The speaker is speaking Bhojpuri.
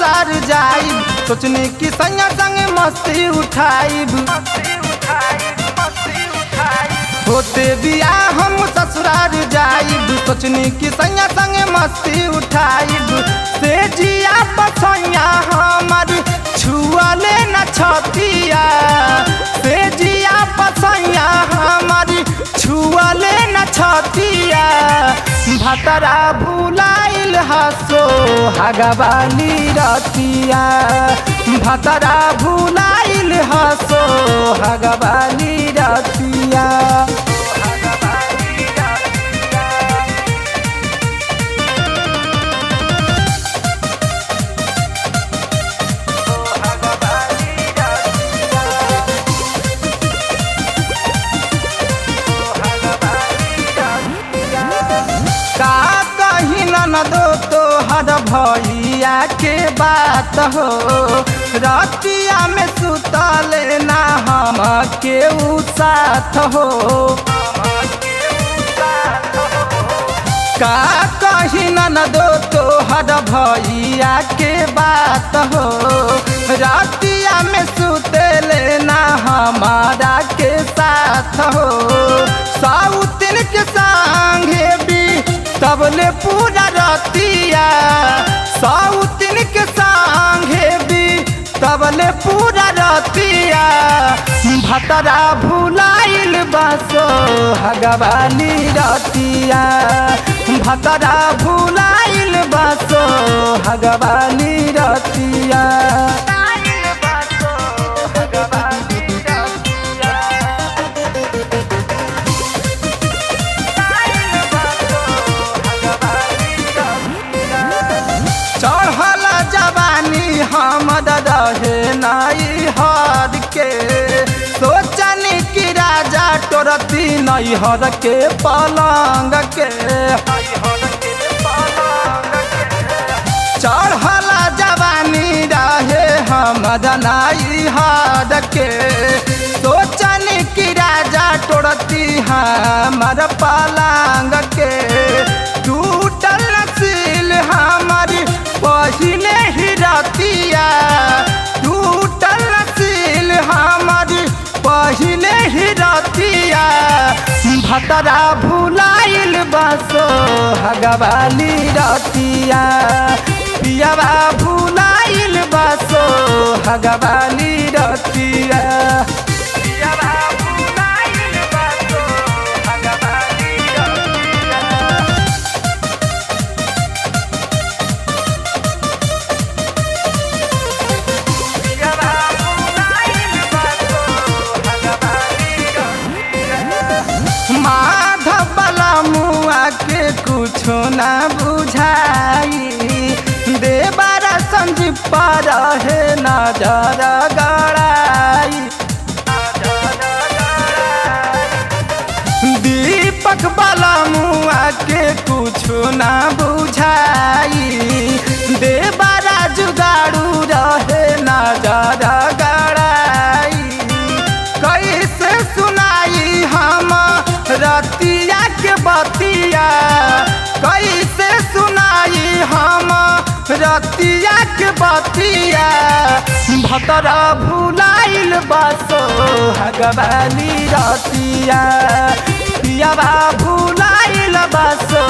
ससुरार जाइब, सोचनी कि सैया संग मस्ती उठाइब। होते बियाह हम ससुरार जाइब, सोचनी कि सैया संग मस्ती उठाइब। से जिया पसैया हमर छुअले न छतिया, से जिया पसैया हमर छुअले न छतिया। भतरा भुलाइल हसो हगवाली रतिया, भतरा भुलाइल हसो हगवाली रतिया। का कही ननदो तोहर भैया के बात हो, रतिया में सुतले ना हम केहू साथ हो। का कही ननदो तोहर भैया के बात हो, रतिया में सुतले ना हमारा के साथ हो। साउतिन के संगे भी तबले पूरा रतिया, साउतिन के संगे भी तबले पूरा रतिया। भतरा भुलाइल बसो हगवाली रतिया, भतरा भुलाइल बसो हगवाली रतिया। चढ़ल जवानी हमर रहे नाई हर के, सोचनी कि राजा टोरती नैहर के पलंग के। चढ़ल जवानी रहे हमर नाई हर के, सोचनी कि राजा टोरती हमर पलंग के। टूटल नसील हमारी पहिले ही रतिया, टूटल नसील हमारी पहिले ही रतिया। भतरा भुलाइल बसो हगवाली रतिया, पियावा भुलाइल बसो हगवाली रतिया। माधव वाला मुआ के कुछो ना बुझाई, देवरा संजीव पर है नजर गड़ाई। दीपक वाला मुआ के कुछो ना बुझाई, देवरा जुगाड़ू रहे नजर गड़ाई। कैसे सुनाई हम रतिया के बतिया, कैसे सुनाई हम रतिया के बतिया। भतरा भुलाइल बसो हगवाली रतिया, पियावा भुलाइल बसो